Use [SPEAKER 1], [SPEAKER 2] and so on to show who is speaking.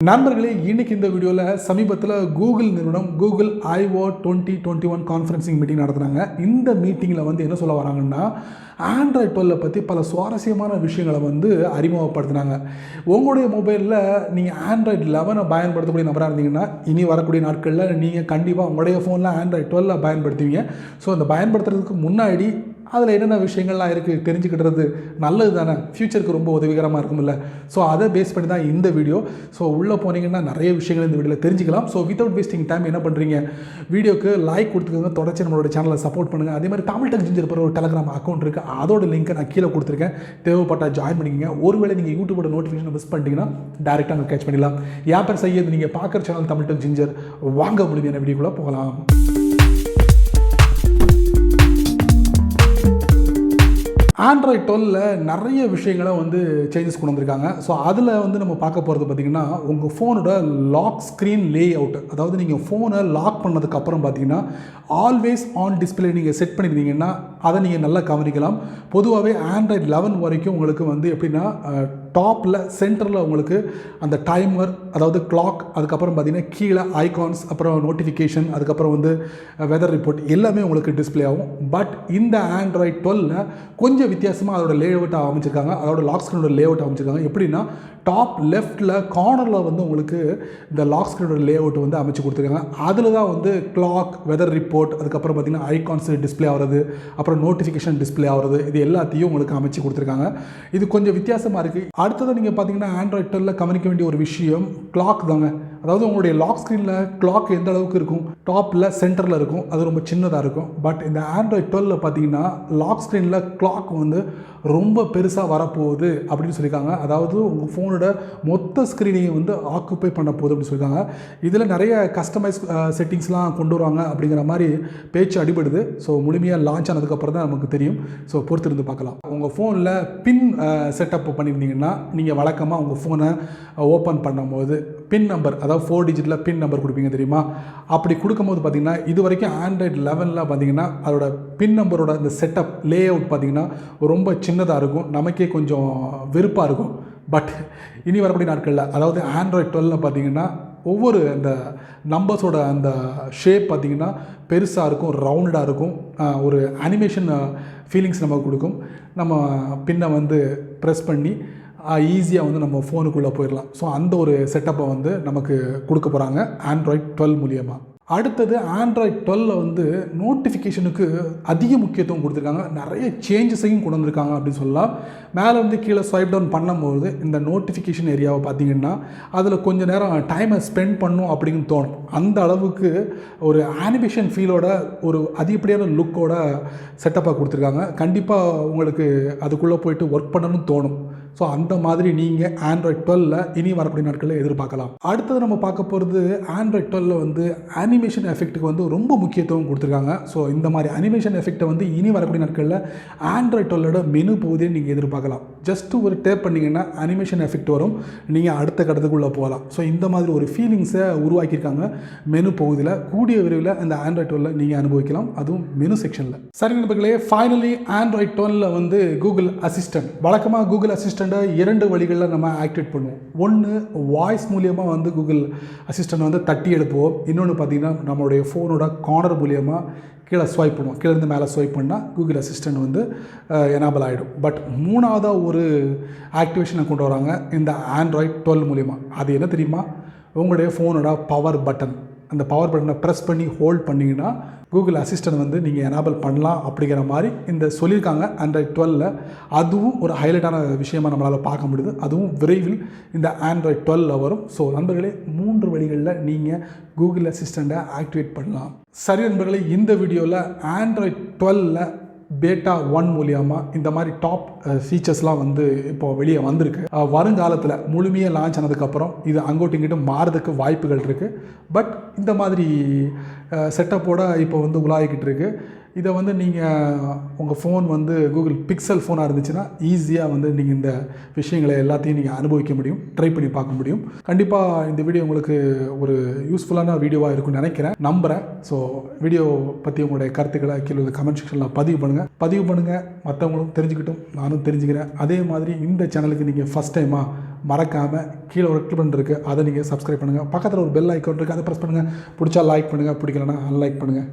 [SPEAKER 1] நண்பர்களே, இன்னைக்கு இந்த வீடியோவில் சமீபத்தில் கூகுள் நிறுவனம் கூகுள் I/O 2021 கான்ஃபரன்சிங் மீட்டிங் நடத்துனாங்க. இந்த மீட்டிங்கில் என்ன சொல்ல வராங்கன்னா, ஆண்ட்ராய்ட் 12 பற்றி பல சுவாரஸ்யமான விஷயங்களை அறிமுகப்படுத்தினாங்க. உங்களுடைய மொபைலில் நீங்கள் ஆண்ட்ராய்ட் 11 பயன்படுத்தக்கூடிய நபராக இருந்தீங்கன்னா, இனி வரக்கூடிய நாட்களில் நீங்கள் கண்டிப்பாக உங்களுடைய ஃபோனில் ஆண்ட்ராய்ட் 12 பயன்படுத்துவீங்க. ஸோ அந்த பயன்படுத்துறதுக்கு முன்னாடி அதில் என்னென்ன விஷயங்கள்லாம் இருக்குது தெரிஞ்சுக்கிட்டது நல்லது தானே, ஃப்யூச்சருக்கு ரொம்ப உதவிகரமாக இருக்கும்ல. ஸோ அதை பேஸ் பண்ணி தான் இந்த வீடியோ. ஸோ உள்ளே போனீங்கன்னா நிறைய விஷயங்கள் இந்த வீடியோவில் தெரிஞ்சுக்கலாம். ஸோ வித்தவுட் வேஸ்டிங் டைம் என்ன பண்ணுறீங்க, வீடியோக்கு லைக் கொடுத்துக்கோங்க, தொடர்ச்சி நம்மளோட சேனலை சப்போர்ட் பண்ணுங்கள். அதே மாதிரி தமிழ் டெக் ஜிஞ்சர் ஒரு டெலிகிராம் அக்கௌண்ட் இருக்குது, அதோட லிங்க்கை நான் கீழே கொடுத்துருக்கேன், தேவைப்பட்டால் ஜாயின் பண்ணிக்கங்க. ஒருவேளை நீங்கள் யூடியூபோட நோட்டிஃபிகேஷன் மிஸ் பண்ணிட்டீங்கன்னா டேரெக்டாக அங்கே கேட்ச் பண்ணிடலாம். என் பேர் சையது, நீங்கள் பார்க்குற சேனல் தமிழ் டெக் ஜிஞ்சர். வாங்க முழுமையான வீடியோக்குள்ளே போகலாம். ஆண்ட்ராய்ட் 12 நிறைய விஷயங்களை சேஞ்சஸ் கொண்டு வந்திருக்காங்க. ஸோ அதில் நம்ம பார்க்க போகிறது பார்த்திங்கன்னா, உங்கள் ஃபோனோட லாக் ஸ்க்ரீன் லே அவுட். அதாவது நீங்கள் ஃபோனை லாக் பண்ணதுக்கப்புறம் பார்த்தீங்கன்னா ஆல்வேஸ் ஆன் டிஸ்பிளே நீங்கள் செட் பண்ணியிருந்தீங்கன்னா அதை நீங்கள் நல்லா கவனிக்கலாம். பொதுவாகவே ஆண்ட்ராய்ட் 11 வரைக்கும் உங்களுக்கு எப்படின்னா, டாப்பில் சென்டரில் உங்களுக்கு அந்த டைமர், அதாவது கிளாக், அதுக்கப்புறம் பார்த்திங்கன்னா கீழே ஐகான்ஸ், அப்புறம் நோட்டிஃபிகேஷன், அதுக்கப்புறம் வெதர் ரிப்போர்ட் எல்லாமே உங்களுக்கு டிஸ்பிளே ஆகும். பட் இந்த ஆண்ட்ராய்ட் 12 கொஞ்சம் வித்தியாசமாக அதோட லே அவுட்டாக அமைச்சிருக்காங்க. அதோட லாக் ஸ்க்ரீனோட லே அவுட் அமைச்சிருக்காங்க. எப்படின்னா, டாப் லெஃப்ட்டில் கார்னரில் உங்களுக்கு இந்த லாக் ஸ்க்ரீனோட லே அவுட் அமைச்சு கொடுத்துருக்காங்க. அதில் தான் கிளாக், வெதர் ரிப்போர்ட், அதுக்கப்புறம் பார்த்திங்கன்னா ஐகான்ஸ் டிஸ்பிளே ஆகிறது, அப்புறம் நோட்டிஃபிகேஷன் டிஸ்பிளே ஆகிறது, இது எல்லாத்தையும் உங்களுக்கு அமைச்சு கொடுத்துருக்காங்க. இது கொஞ்சம் வித்தியாசமாக இருக்குது. அடுத்தது நீங்கள் பார்த்தீங்கன்னா ஆண்ட்ராய்ட் 12 கவனிக்க வேண்டிய ஒரு விஷயம் கிளாக் தாங்க. அதாவது உங்களுடைய லாக் ஸ்க்ரீனில் கிளாக் எந்த அளவுக்கு இருக்கும், டாப்பில் சென்டரில் இருக்கும், அது ரொம்ப சின்னதாக இருக்கும். பட் இந்த ஆண்ட்ராய்ட் 12 பார்த்தீங்கன்னா லாக் ஸ்க்ரீனில் கிளாக் ரொம்ப பெருசாக வரப்போகுது அப்படின்னு சொல்லியிருக்காங்க. அதாவது உங்கள் ஃபோனோட மொத்த ஸ்க்ரீனையும் ஆக்குப்பை பண்ண போகுது அப்படின்னு சொல்லியிருக்காங்க. இதில் நிறைய கஸ்டமைஸ் செட்டிங்ஸ்லாம் கொண்டு வருவாங்க அப்படிங்கிற மாதிரி பேச்சு அடிபடுது. ஸோ முழுமையாக லான்ச் ஆனதுக்கப்புறம் தான் நமக்கு தெரியும். ஸோ பொறுத்திருந்து பார்க்கலாம். உங்கள் ஃபோனில் பின் செட்டப் பண்ணியிருந்தீங்கன்னா, நீங்கள் வழக்கமாக உங்கள் ஃபோனை ஓப்பன் பண்ணும்போது பின் நம்பர், அதாவது 4 டிஜிட்டில் பின் நம்பர் கொடுப்பீங்க தெரியுமா. அப்படி கொடுக்கும்போது பார்த்திங்கன்னா, இது வரைக்கும் ஆண்ட்ராய்ட் 11 பார்த்திங்கன்னா அதோட பின் நம்பரோட அந்த செட்டப் லே அவுட் பார்த்திங்கன்னா ரொம்ப சின்னதாக இருக்கும், நமக்கே கொஞ்சம் வெறுப்பாக இருக்கும். பட் இனி வரக்கூடிய நாட்களில், அதாவது ஆண்ட்ராய்ட் 12 பார்த்திங்கன்னா ஒவ்வொரு அந்த நம்பர்ஸோட அந்த ஷேப் பார்த்திங்கன்னா பெருசாக இருக்கும், ரவுண்டாக இருக்கும், ஒரு அனிமேஷன் ஃபீலிங்ஸ் நமக்கு கொடுக்கும். நம்ம பின்னை ப்ரெஸ் பண்ணி ஈஸியாக நம்ம ஃபோனுக்குள்ளே போயிடலாம். ஸோ அந்த ஒரு செட்டப்பை நமக்கு கொடுக்க போகிறாங்க ஆண்ட்ராய்ட் 12 மூலியமாக. அடுத்தது ஆண்ட்ராய்ட் 12 நோட்டிஃபிகேஷனுக்கு அதிக முக்கியத்துவம் கொடுத்துருக்காங்க. நிறைய சேஞ்சஸையும் கொண்டு வந்திருக்காங்க அப்படின்னு சொல்லலாம். மேலே கீழே ஸ்வைப் டவுன் பண்ணும்போது இந்த நோட்டிஃபிகேஷன் ஏரியாவை பார்த்திங்கன்னா அதில் கொஞ்சம் நேரம் டைமை ஸ்பெண்ட் பண்ணும் அப்படின்னு தோணும். அந்த அளவுக்கு ஒரு அனிமேஷன் ஃபீலோட ஒரு அதிகப்படியான லுக்கோட செட்டப்பாக கொடுத்துருக்காங்க. கண்டிப்பாக உங்களுக்கு அதுக்குள்ளே போயிட்டு ஒர்க் பண்ணணும்னு தோணும். ஸோ அந்த மாதிரி நீங்கள் ஆண்ட்ராய்ட் 12 இனி வரக்கூடிய நாட்களில் எதிர்பார்க்கலாம். அடுத்தது நம்ம பார்க்க போகிறது ஆண்ட்ராய்ட் 12 அனிமேஷன் எஃபெக்ட்டுக்கு ரொம்ப முக்கியத்துவம் கொடுத்துருக்காங்க. ஸோ இந்த மாதிரி அனிமேஷன் எஃபெக்ட்டை இனி வரக்கூடிய நாட்களில் ஆண்ட்ராய்ட் 12 மெனு பகுதியை நீங்கள் எதிர்பார்க்கலாம். ஜஸ்ட்டு ஒரு டேப் பண்ணிங்கன்னா அனிமேஷன் எஃபெக்ட் வரும், நீங்கள் அடுத்த கட்டத்துக்குள்ளே போகலாம். ஸோ இந்த மாதிரி ஒரு ஃபீலிங்ஸை உருவாக்கியிருக்காங்க மெனு பகுதியில். கூடிய விரைவில் அந்த ஆண்ட்ராய்ட் 12 நீங்கள் அனுபவிக்கலாம், அதுவும் மெனு செக்ஷனில். சரி நண்பர்களே, ஃபைனலி ஆண்ட்ராய்ட் 12 கூகுள் அசிஸ்டன்ட். வழக்கமாக கூகுள் அசிஸ்டன்ட் 2 வழிகளில் நம்ம ஆக்டிவேட் பண்ணுவோம். ஒன்று, வாய்ஸ் மூலியமாக கூகுள் அசிஸ்டன்ட் தட்டி எழுப்புவோம். இன்னொன்று பார்த்திங்கன்னா நம்மளுடைய ஃபோனோட கார்னர் மூலியமாக கீழே ஸ்வைப் பண்ணுவோம். கீழேருந்து மேலே ஸ்வைப் பண்ணால் கூகுள் அசிஸ்டன்ட் எனேபிள் ஆகிடும். பட் மூணாவதாக ஒரு ஆக்டிவேஷனை கொண்டு வராங்க இந்த ஆண்ட்ராய்ட் 12 மூலியமாக. அது என்ன தெரியுமா, உங்களுடைய ஃபோனோட பவர் பட்டன். அந்த பவர் பட்டனை ப்ரெஸ் பண்ணி ஹோல்ட் பண்ணிங்கன்னா கூகுள் அசிஸ்டன்ட் நீங்கள் எனேபிள் பண்ணலாம் அப்படிங்கிற மாதிரி இந்த சொல்லியிருக்காங்க ஆண்ட்ராய்ட் 12. அதுவும் ஒரு ஹைலைட்டான விஷயமாக நம்மளால் பார்க்க முடியுது. அதுவும் விரைவில் இந்த ஆண்ட்ராய்ட் 12 வரும். ஸோ நண்பர்களே, 3 வழிகளில் நீங்கள் கூகுள் அசிஸ்டண்ட்டை ஆக்டிவேட் பண்ணலாம். சரி நண்பர்களே, இந்த வீடியோவில் ஆண்ட்ராய்ட் 12 பேட்டா 1 மூலியமாக இந்த மாதிரி டாப் ஃபீச்சர்ஸ்லாம் இப்போ வெளியே வந்திருக்கு. வருங்காலத்தில் முழுமையாக லான்ச் ஆனதுக்கப்புறம் இது அங்கோட்டு இங்கிட்டும் மாறதுக்கு வாய்ப்புகள் இருக்குது. பட் இந்த மாதிரி செட்டப்போடு இப்போ உலாகிக்கிட்டு இருக்குது. இதை வந்து நீங்கள் உங்கள் ஃபோன் வந்து கூகுள் பிக்சல் ஃபோனாக இருந்துச்சுன்னா ஈஸியாக வந்து நீங்கள் இந்த விஷயங்களை எல்லாத்தையும் நீங்கள் அனுபவிக்க முடியும், ட்ரை பண்ணி பார்க்க முடியும். கண்டிப்பாக இந்த வீடியோ உங்களுக்கு ஒரு யூஸ்ஃபுல்லான வீடியோவாக இருக்கும்னு நினைக்கிறேன், நம்புகிறேன். ஸோ வீடியோ பற்றி உங்களுடைய கருத்துக்களை கீழே கமெண்ட் செக்ஷனில் பதிவு பண்ணுங்கள், மற்றவங்களும் தெரிஞ்சுக்கிட்டும் நானும் தெரிஞ்சுக்கிறேன். அதே மாதிரி இந்த சேனலுக்கு நீங்கள் ஃபஸ்ட் டைமாக மறக்காமல் கீழே ஒரு கிளிக் பண்ணிருக்கு, அதை நீங்கள் சப்ஸ்கிரைப் பண்ணுங்கள். பக்கத்தில் ஒரு பெல் ஐக்கான் இருக்குது, அதை ப்ரெஸ் பண்ணுங்கள். பிடிச்சா லைக் பண்ணுங்கள், பிடிக்கலன்னா அன்லைக் பண்ணுங்கள்.